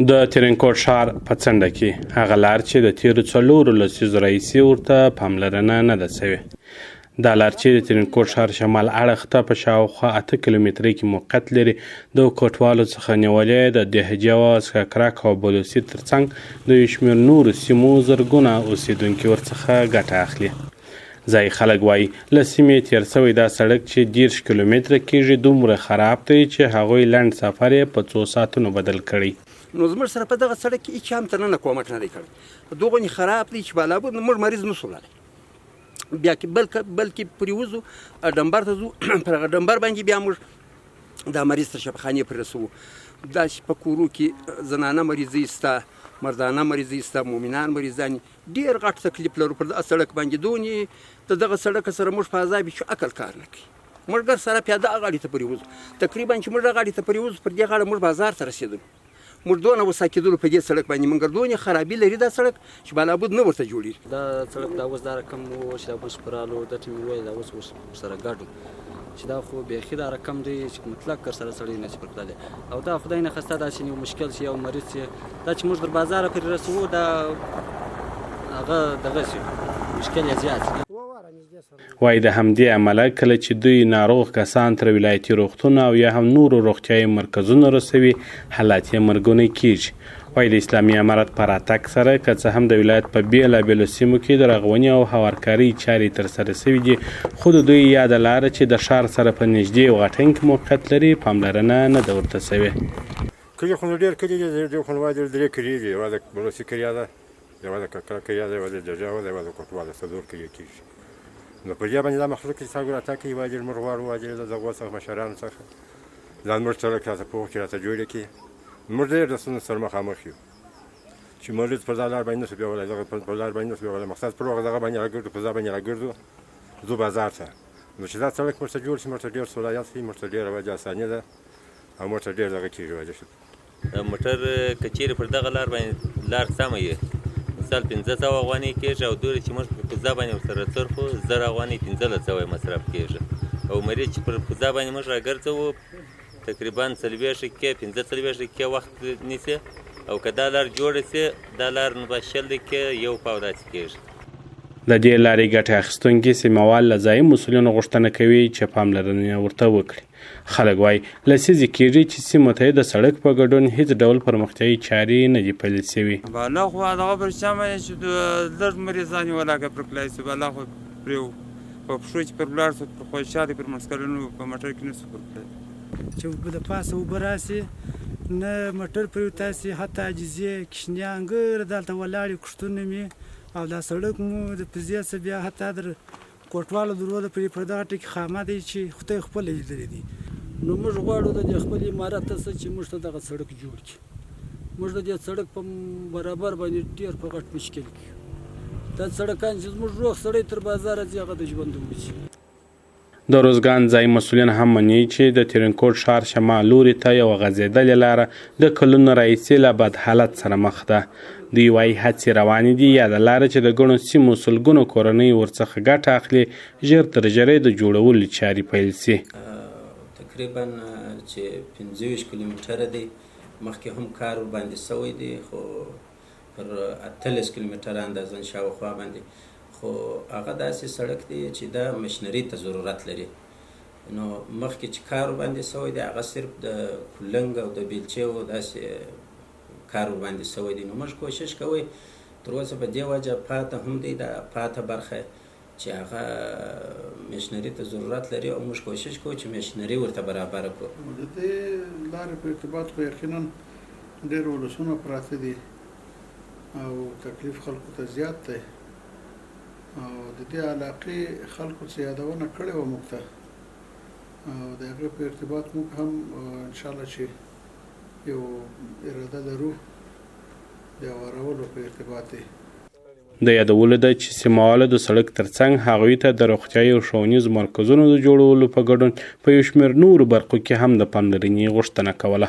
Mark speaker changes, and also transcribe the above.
Speaker 1: د ترینکوټ ښار په څنډه کې هغه لار چې د تیرو 4 لسیزو راهیسې ورته پاملرنه نه ده سوې. دا لار چې د ترینکوټ ښار شمال اړخ ته په شاوخوا 8 کیلومترۍ کې موقعیت لري، د کوټوالو څخه نیولې د دهجه، اسکاکرک او بلوڅي ترڅنګ د یو شمېر نورو سیمو زرګونه اوسېدونکي ورڅخه ګټه اخلي. ځایي خلک وایي له سیمې تېر سوی دا سړک چې 10 کیلومتره کېږي دومره خراب دی چې هغوی لنډ سفر یې په 2 ساعتونو بدل کړی.
Speaker 2: نو زموږ سره په دغه سړک کې هېچ هم ترننه کومک نه دی کړی. دوغونې خراب دی چې بالابود موږ مریض نه شو وړلی. بیا بلکې پرې وځو ډمبر ته ځو، پر هغه ډمبر باندې بیا موږ دا مریض تر شفاخانې پرې رسوو. داسې په کورو کې زنانه مریضۍ شته، مردانه مریضۍ شته، مومنان مریضان، ډېر غټ تکلیف لرو پر دغه سړک باندې. دونې د دغه سړک سره موږ په عذاب چې عقل کار نه کوي. موږ ګر سره پیاده غاړې ته پرې وځو، تقریبا چې موږ غاړې ته پرې وځو پر دې غاړه موږ بازار ته رسېدلو. موږ دونه وسا کېدلو په دې سړک باندې، موږ دونې خرابي لري دا سړک چې بالابود نه ورته جوړېږي.
Speaker 3: دا سړک دا اوس دا رقم و چې دا بشپړ رالو دته مې وویل دا اوس ورسره ګډ چې دا خو بیخي دا رقم دی چې مطلق ورسره سړی نشي پر تللی. او دا خدای نه خسته داسې یو مشکل شي، یو مریض شي، دا چې موږ در بازاره پرې رسوو دا هغه دغه شي مشکل یې زیات شي.
Speaker 1: وایي د همدې امله کله چې دوی ناروغ کسان تر ولایتي روغتون او یا هم نورو روغتیایي مرکزونو رسوي، حالات یې مرګونی کیږي. وایي د اسلامي امارت په راتګ سره که څه هم د ولایت په بېلابېلو سیمو کې د رغونې او هوارکارۍ چارې ترسره سوي دي، خو د دوی یاده لاره چې د ښار سره په نږدې او غټنګ کې موقعیت لري پاملرنه نه ده ورته سوې.
Speaker 4: کلي خو نو ډېر کلي دي، ډېر خو نو 3 کلي دي، یوه د بلوڅي کلي ده، یوه د ککرک کلي ده، یوه د دهجه ده، یوه د کوټواله، 4 کلي کېږي. نو په دې باندې دا مخلوق چې څنګه راته کوي واجب موږ غواړو واجب د دغو څخه مشرانو څخه ځان موږ سړک راته پوه کړي، راته جوړ کړي. موږ ډېر د ستونزو سره مخامخ یو چې مریض پر دا لار باندې نشو بیولی، دغه پر لار باندې نشو بیولی، مقصد پر دغه باندې راګرځو، په ځا باندې راګرځو ځو بازار ته. نو چې دا سړک موږ ته جوړ شي موږ ته ډېر سهولیت شي، موږ ته ډېره وجه اساني ده او موږ ته ډېر دغه کېږي وجه شي.
Speaker 5: موټر که چیرې پر دغه لار باندې لار سمه وي، مثال 1500 افغانۍ کېږي او دوی چې موږ په کوزه باندې ورسره څرخو 1000 افغانۍ 1500 مصرف کېږي. او مریض چې پر کوزه باندې موږ راګرځوو تقریبا 40 دقیقې 15 دقیقې وخت نیسي، او که دا لار جوړه سي دا لار نو به 20 دقیقې یو پاو داسې کېږي.
Speaker 1: د دې لارې ګټه اخیستونکي سیمهوال له ځایي مسؤلینو غوښتنه کوي چې پاملرنه ورته وکړي. خلک وایي لسیزې کېږي چې سیمو ته د سړک په ګډون هیڅ ډول پرمختیایي چارې نه دي پیل سوي.
Speaker 6: بالا خو هغه پر شمه چې لږ مریضان یې ولاکه پر کلای سي، بالا خو پرې په پښو چې پر ولاړ سو پر خوشحالۍ پر مسکلونو په موټر کې نه سو پر کلای
Speaker 7: چې د پاسه اوبه راسي نه موټر پرې تاسي، حتی عاجزې کشنیان ګر دلته ولاړې کښتونه مې او دا سړک مو د پزې څه بیا حتی در کوټوالو دروله پرې پر دغه ټکي خامه دی چې خدای خپله لیدلی دی.
Speaker 3: نو موږ غواړو د دې خپل امارت ته څه چې موږ ته دغه سړک جوړ کړي. موږ د دې سړک په برابر باندې ډېر په غټ مشکل کې دا سړکان چې زموږ روغ سړی تر بازاره ځي هغه د ژوند وځي.
Speaker 1: د روزګان ځایي مسؤلین هم مني چې د ترینکوټ ښار شمال لوري ته یوه غځېدلې لاره د کلونو راهیسې له بد حالت سره مخ ده. دوی وایي هڅې روانې دي یا د لاره چې د ګڼو سیمو سلګونو کورنۍ ورڅخه ګټه اخلي ژر تر ژره د جوړولو چارې پیل سي.
Speaker 8: تقریبا چې 25 کیلومتره دی، مخکې هم کار باندې سوی دی، خو پر 18 کیلومتره اندازن شاوخوا باندې، خو هغه داسې سړک دی چې دا مشنري ته ضرورت لري. نو مخکې چې کار باندې سوی دی هغه صرف د کولنګ او د بیلچو داسې کار باندې سوی دی. نو موږ کوشش کوو تر اوسه په دې وجه پاته هم دی دا پاته برخه چې هغه مشنري ته ضرورت لري، او موږ کوشش کوو چې مشنري ورته برابره کړو.
Speaker 9: د دې لارې په ارتباط خو یقینا ډېر ولسونه پراته دي او تکلیف خلکو ته زیات دی، او د دې علاقې خلکو څه یادونه کړې وه موږ ته، او د هغې په ارتباط موږ هم انشاءالله چې یو اراده لرو د هوارولو په ارتباط دی.
Speaker 1: د یادولو ده چې سیمهوالو د سړک ترڅنګ هغوی ته د روغتیایي او ښوونیزو مرکزونو د جوړولو په ګډون په یو شمېر نورو برخو کې هم د پاملرنې غوښتنه کوله.